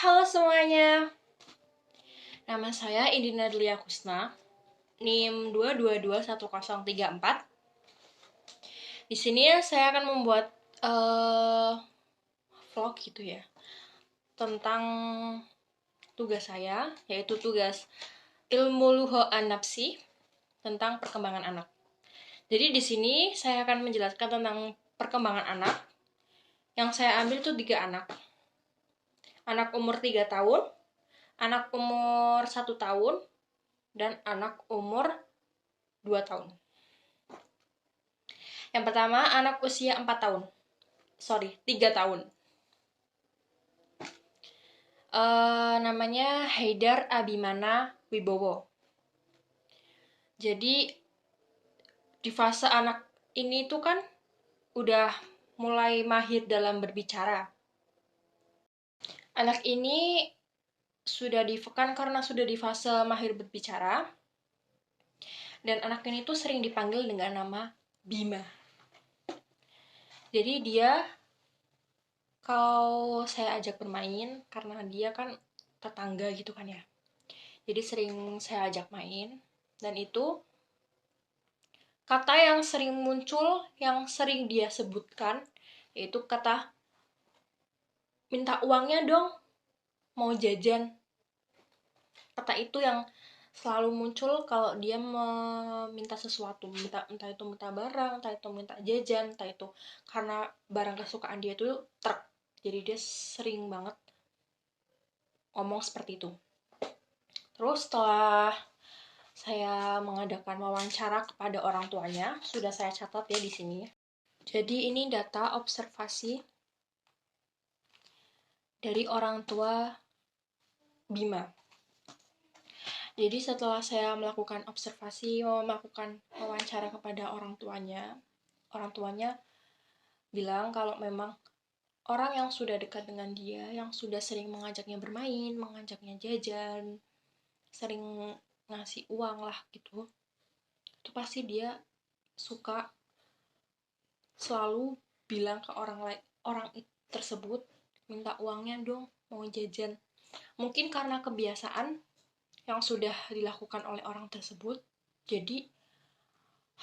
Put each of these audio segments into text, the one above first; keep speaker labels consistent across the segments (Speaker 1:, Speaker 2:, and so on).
Speaker 1: Halo semuanya, nama saya Indina Delia Kusna, NIM 2221034. Di sini saya akan membuat vlog gitu ya, tentang tugas saya, yaitu tugas ilmu luho an-nafsi tentang perkembangan anak. Jadi di sini saya akan menjelaskan tentang perkembangan anak. Yang saya ambil itu 3 anak. Anak umur 3 tahun, anak umur 1 tahun, dan anak umur 2 tahun. Yang pertama, anak usia 3 tahun. Namanya Haidar Abimana Wibowo. Jadi, di fase anak ini tuh kan udah mulai mahir dalam berbicara. Anak ini karena sudah di fase mahir berbicara, dan anak ini tuh sering dipanggil dengan nama Bima. Jadi dia, kalau saya ajak bermain, karena dia kan tetangga gitu kan ya, jadi sering saya ajak main, dan itu kata yang sering muncul, yang sering dia sebutkan, yaitu kata minta uangnya dong, mau jajan. Kata itu yang selalu muncul kalau dia meminta sesuatu, entah itu minta barang, entah itu minta jajan, entah itu karena barang kesukaan dia itu truk. Jadi dia sering banget ngomong seperti itu. Terus setelah saya mengadakan wawancara kepada orang tuanya, sudah saya catat ya di sini. Jadi ini data observasi dari orang tua Bima. Jadi setelah saya melakukan melakukan wawancara kepada orang tuanya bilang kalau memang orang yang sudah dekat dengan dia, yang sudah sering mengajaknya bermain, mengajaknya jajan, sering ngasih uang lah gitu, itu pasti dia suka selalu bilang ke orang tersebut, minta uangnya dong, mau jajan. Mungkin karena kebiasaan yang sudah dilakukan oleh orang tersebut, jadi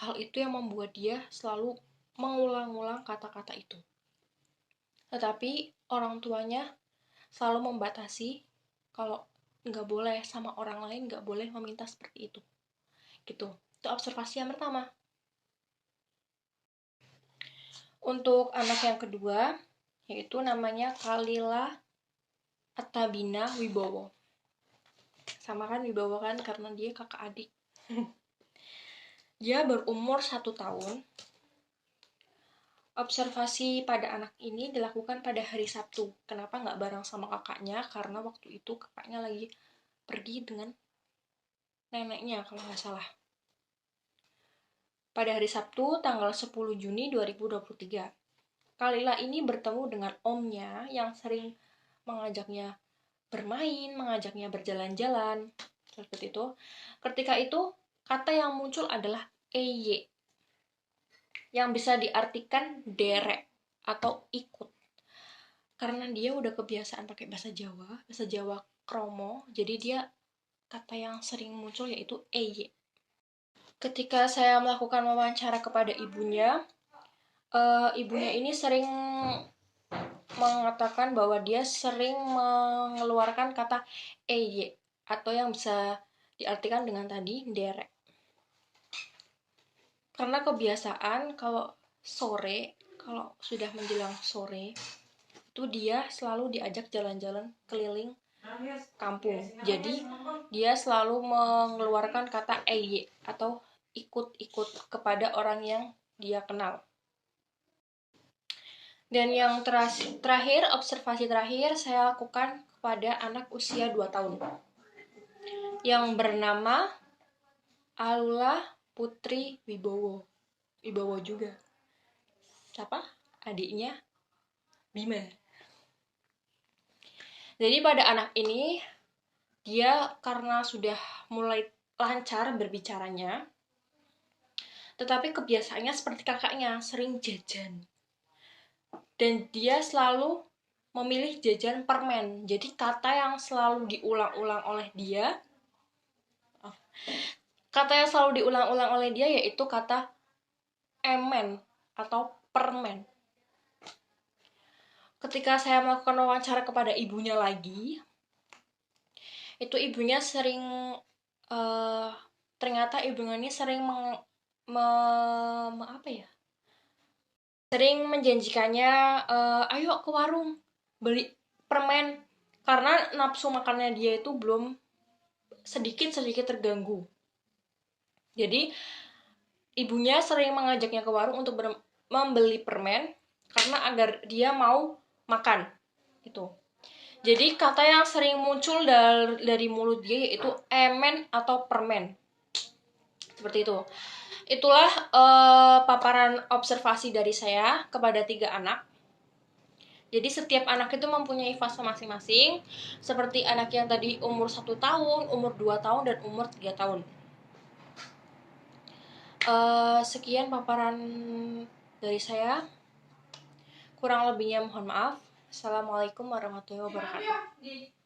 Speaker 1: hal itu yang membuat dia selalu mengulang-ulang kata-kata itu. Tetapi orang tuanya selalu membatasi kalau nggak boleh sama orang lain, nggak boleh meminta seperti itu. Gitu. Itu observasi yang pertama. Untuk anak yang kedua, yaitu namanya Kalila Atabina Wibowo. Sama kan Wibowo kan, karena dia kakak adik. Dia berumur 1 tahun. Observasi pada anak ini dilakukan pada hari Sabtu. Kenapa nggak bareng sama kakaknya? Karena waktu itu kakaknya lagi pergi dengan neneknya kalau nggak salah. Pada hari Sabtu, tanggal 10 Juni 2023. Kalila ini bertemu dengan omnya yang sering mengajaknya bermain, mengajaknya berjalan-jalan, seperti itu. Ketika itu, kata yang muncul adalah eye, yang bisa diartikan derek atau ikut. Karena dia udah kebiasaan pakai bahasa Jawa kromo, jadi dia kata yang sering muncul yaitu eye. Ketika saya melakukan wawancara kepada ibunya, ibunya ini sering mengatakan bahwa dia sering mengeluarkan kata eye, atau yang bisa diartikan dengan tadi derek. Karena kebiasaan kalau sudah menjelang sore, itu dia selalu diajak jalan-jalan keliling kampung. Jadi dia selalu mengeluarkan kata eye atau ikut-ikut kepada orang yang dia kenal. Dan yang terakhir, observasi terakhir saya lakukan kepada anak usia 2 tahun yang bernama Alula Putri Wibowo. Wibowo juga. Siapa? Adiknya Bima. Jadi pada anak ini, dia karena sudah mulai lancar berbicaranya, tetapi kebiasaannya seperti kakaknya, sering jajan. Dan dia selalu memilih jajan permen. Jadi kata yang selalu diulang-ulang oleh dia, yaitu kata emen atau permen. Ketika saya melakukan wawancara kepada ibunya lagi, itu ibunya sering ternyata ibunya ini sering sering menjanjikannya, ayo ke warung beli permen, karena nafsu makannya dia itu belum sedikit terganggu. Jadi ibunya sering mengajaknya ke warung untuk membeli permen karena agar dia mau makan itu. Jadi kata yang sering muncul dari mulut dia yaitu emen atau permen. Seperti itu. Itulah paparan observasi dari saya kepada 3 anak. Jadi setiap anak itu mempunyai fase masing-masing. Seperti anak yang tadi umur 1 tahun, umur 2 tahun, dan umur 3 tahun. Sekian paparan dari saya. Kurang lebihnya mohon maaf. Assalamualaikum warahmatullahi wabarakatuh.